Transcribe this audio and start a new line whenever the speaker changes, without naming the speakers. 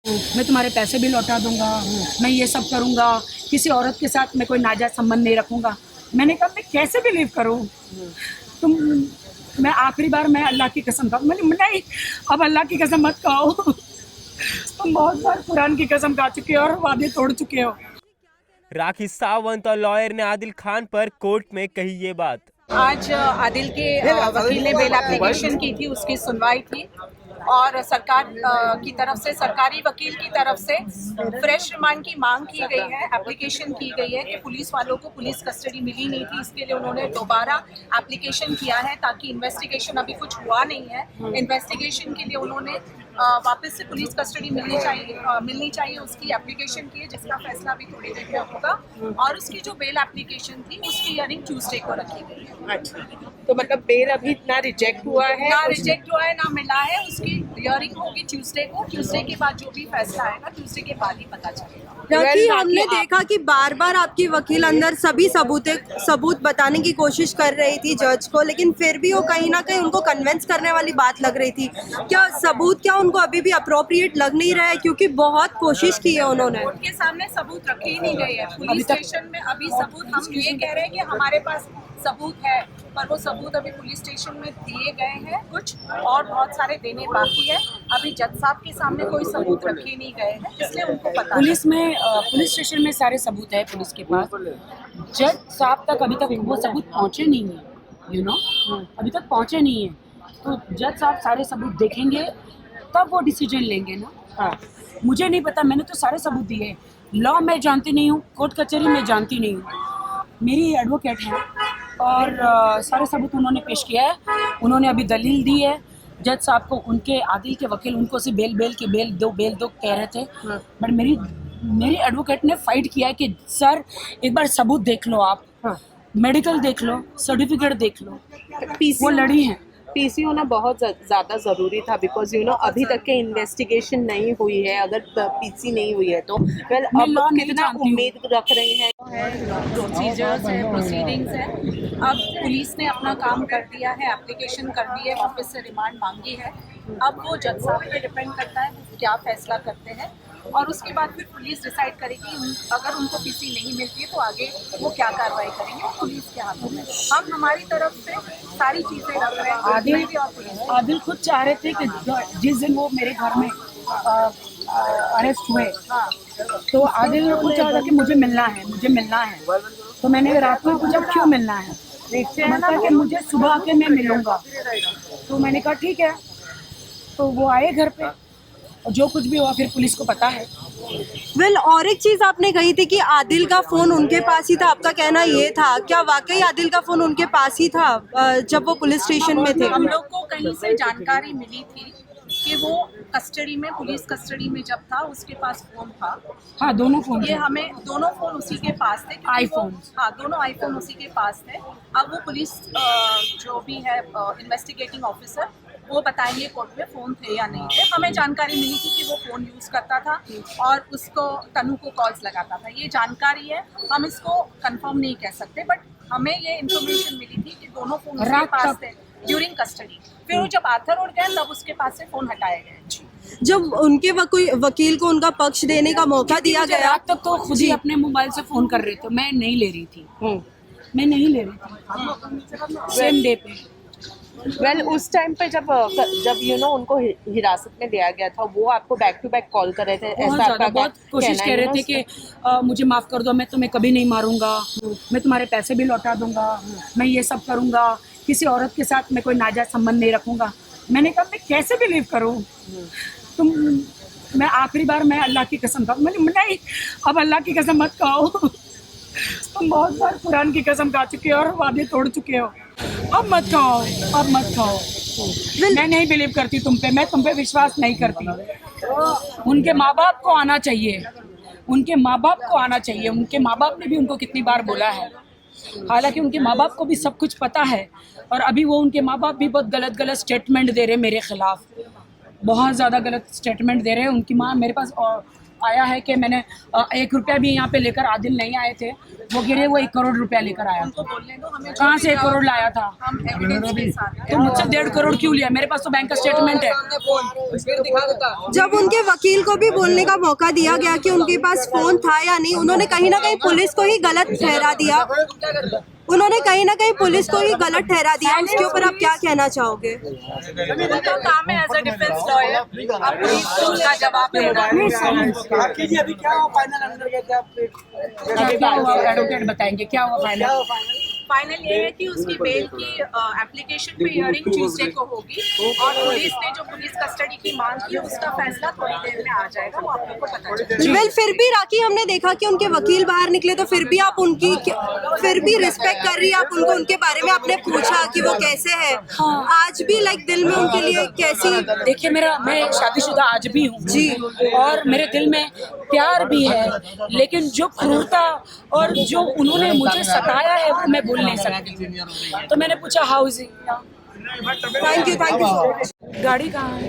मैं तुम्हारे पैसे भी लौटा दूंगा, मैं ये सब करूंगा, किसी औरत के साथ मैं कोई नाजायज संबंध नहीं रखूंगा। मैंने कहा मैं कैसे बिलीव करूं? तुम मैं आखिरी बार मैं अल्लाह की कसम खाऊं। मैंने नहीं, अब अल्लाह की कसम मत खाओ। तुम बहुत बार कुरान की कसम खा चुके हो और वादे तोड़ चुके हो।
राखी सावंत और लॉयर ने आदिल खान पर कोर्ट में कही ये बात।
आज आदिल के वकील ने बेल एप्लीकेशन की थी, उसकी सुनवाई थी और सरकार की तरफ से, सरकारी वकील की तरफ से फ्रेश रिमांड की मांग की गई है, एप्लीकेशन की गई है कि पुलिस वालों को पुलिस कस्टडी मिली नहीं थी, इसके लिए उन्होंने दोबारा एप्लीकेशन किया है ताकि इन्वेस्टिगेशन, अभी कुछ हुआ नहीं है, इन्वेस्टिगेशन के लिए उन्होंने वापस से पुलिस कस्टडी मिलनी चाहिए उसकी एप्लीकेशन की है, जिसका फैसला अभी थोड़ी देर में होगा। और उसकी जो बेल एप्लीकेशन थी उसकी हियरिंग ट्यूसडे को रखी गई है।
अच्छा, तो मतलब बेल अभी ना रिजेक्ट हुआ है,
ना रिजेक्ट हुआ है ना मिला है, उसकी हियरिंग होगी ट्यूसडे को। ट्यूसडे के बाद जो भी फैसला आएगा ट्यूसडे के बाद ही पता चलेगा।
राखी, हमने देखा कि बार बार आपकी वकील अंदर सभी सबूत बताने की कोशिश कर रही थी जज को, लेकिन फिर भी वो कहीं ना कहीं उनको कन्विंस करने वाली बात लग रही थी। क्या सबूत उनको अभी भी अप्रोप्रिएट लग नहीं रहा है? क्योंकि बहुत कोशिश की है उन्होंने।
उनके सामने सबूत रखे ही नहीं गए हैं पुलिस स्टेशन में। अभी सबूत हम ये कह रहे हैं कि हमारे पास सबूत है, पर वो सबूत अभी पुलिस स्टेशन में दिए गए हैं कुछ, और बहुत सारे देने बाकी है। अभी जज साहब के सामने कोई सबूत रखे नहीं गए हैं, इसलिए उनको पता
पुलिस स्टेशन में सारे सबूत है पुलिस के पास। जज साहब तक अभी तक वो सबूत पहुंचे नहीं है, अभी तक पहुंचे नहीं है। तो जज साहब सारे सबूत देखेंगे तब वो डिसीजन लेंगे ना। हाँ, मुझे नहीं पता, मैंने तो सारे सबूत दिए। लॉ मैं जानती नहीं हूँ, कोर्ट कचहरी में जानती नहीं हूँ। मेरी एडवोकेट है और सारे सबूत उन्होंने पेश किया है। उन्होंने अभी दलील दी है जज साहब को। उनके आदिल के वकील उनको से बेल दो कह रहे थे, बट मेरी एडवोकेट ने फाइट किया है कि सर एक बार सबूत देख लो, आप मेडिकल देख लो, सर्टिफिकेट देख लो। वो लड़ी हैं।
पीसी होना बहुत ज़्यादा ज़रूरी था, बिकॉज अभी तक के इन्वेस्टिगेशन नहीं हुई है। अगर पीसी नहीं हुई है तो अब कितना उम्मीद रख रही हैं?
प्रोसीजर्स है, प्रोसीडिंग्स है। अब पुलिस ने अपना काम कर दिया है, एप्लीकेशन कर दी है, वापस से रिमांड मांगी है। अब वो जज साहब पे डिपेंड करता है वो क्या फैसला करते हैं, और उसके बाद फिर पुलिस डिसाइड करेगी। अगर उनको पीसी नहीं मिलती है तो आगे वो क्या कार्रवाई करेंगे, वो पुलिस के हाथों में। हम हमारी तरफ से सारी चीज़ें रख रहे हैं।
आदिल खुद चाह रहे थे कि जिस दिन वो मेरे घर में अरेस्ट हुए, तो आदिल खुद चाह रहा था कि मुझे मिलना है। तो मैंने रात को पूछा क्यों मिलना है, मतलब कि मुझे सुबह आके मैं मिलूंगा। तो मैंने कहा ठीक है। तो वो आए घर पे, और जो कुछ भी हुआ फिर पुलिस को पता है।
और एक चीज आपने कही थी कि आदिल का फोन उनके पास ही था, आपका कहना ये था, क्या वाकई आदिल का फोन उनके पास ही था जब वो पुलिस स्टेशन में थे?
हम लोग को कहीं से जानकारी मिली थी कि वो कस्टडी में, पुलिस कस्टडी में जब था उसके पास फोन था।
हाँ, दोनों फोन,
ये हमें दोनों फोन उसी के पास थे,
आईफोन।
हाँ, दोनों आईफोन उसी के पास थे। अब वो पुलिस जो भी है इन्वेस्टिगेटिंग ऑफिसर, वो बताएंगे कोर्ट में फ़ोन थे या नहीं थे। हमें जानकारी मिली थी कि वो फ़ोन यूज़ करता था और उसको तनु को कॉल्स लगाता था। ये जानकारी है, हम इसको कंफर्म नहीं कह सकते, बट हमें ये इन्फॉर्मेशन मिली थी कि दोनों फ़ोन उसके पास थे ड्यूरिंग कस्टडी। फिर वो जब आर्थर रोड गए तब उसके पास से फ़ोन हटाए गए।
जब उनके वकील को उनका पक्ष देने का मौका दिया गया,
रात तक तो खुद ही अपने मोबाइल से फ़ोन कर रहे थे, मैं नहीं ले रही थी। सेम डे पे।
उस टाइम पे जब उनको हिरासत में लिया गया था, वो आपको बैक टू बैक कॉल कर रहे थे?
बहुत कोशिश कर रहे थे कि मुझे माफ़ कर दो, मैं तुम्हें कभी नहीं मारूंगा, मैं तुम्हारे पैसे भी लौटा दूंगा, मैं ये सब करूंगा, किसी औरत के साथ मैं कोई नाजायज संबंध नहीं रखूंगा। मैंने कहा मैं कैसे बिलीव करूं? मैं आखिरी बार मैं अल्लाह की कसम खाऊं। मैंने नहीं, अब अल्लाह की कसम मत खाओ। तुम बहुत बार कुरान की कसम खा चुके हो और वादे तोड़ चुके हो। अब मत खाओ। मैं नहीं बिलीव करती तुम पे, मैं तुम पे विश्वास नहीं करती। उनके माँ बाप को आना चाहिए, उनके माँ बाप ने भी उनको कितनी बार बोला है। हालांकि उनके माँ बाप को भी सब कुछ पता है, और अभी वो उनके माँ बाप भी बहुत गलत स्टेटमेंट दे रहे मेरे खिलाफ। बहुत ज़्यादा गलत स्टेटमेंट दे रहे हैं। उनकी माँ मेरे पास आया है कि मैंने 1 रुपया भी यहाँ पे लेकर आदिल नहीं आए थे, वो गिरे वो 1 करोड़ रुपया लेकर आया था। कहाँ से 1 करोड़ लाया था? तो मुझसे 1.5 करोड़ क्यों लिया? मेरे पास तो बैंक का स्टेटमेंट है।
जब उनके वकील को भी बोलने का मौका दिया गया कि उनके पास फोन था या नहीं, उन्होंने कहीं ना कहीं पुलिस को ही गलत ठहरा दिया। उसके ऊपर आप क्या कहना चाहोगे?
उनका काम है एज अ डिफेंस लॉयर, अब पुलिस उनका जवाब देगा।
क्या हुआ एडवोकेट बताएंगे क्या हुआ फाइनल?
फाइनल ये है कि उसकी बेल की एप्लीकेशन पे हियरिंग ट्यूसडे को होगी और पुलिस ने जो पुलिस कस्टडी की मांग की उसका फैसला थोड़ी देर में आ जाएगा, वो आप लोग को पता चलेगा।
वेल फिर भी राखी, हमने देखा कि उनके वकील बाहर निकले तो फिर भी आप उनकी फिर भी रिस्पेक्ट कर रही है आप उनको, उनके बारे में आपने पूछा कि वो कैसे है। आज भी लाइक दिल में उनके लिए कैसी?
देखिए मैं शादीशुदा आज भी हूँ
जी,
और मेरे दिल में प्यार भी है, लेकिन जो क्रूरता और जो उन्होंने मुझे सताया है वो मैं भूल नहीं सकती। तो मैंने पूछा how is it?
Thank you so much.
गाड़ी कहाँ है?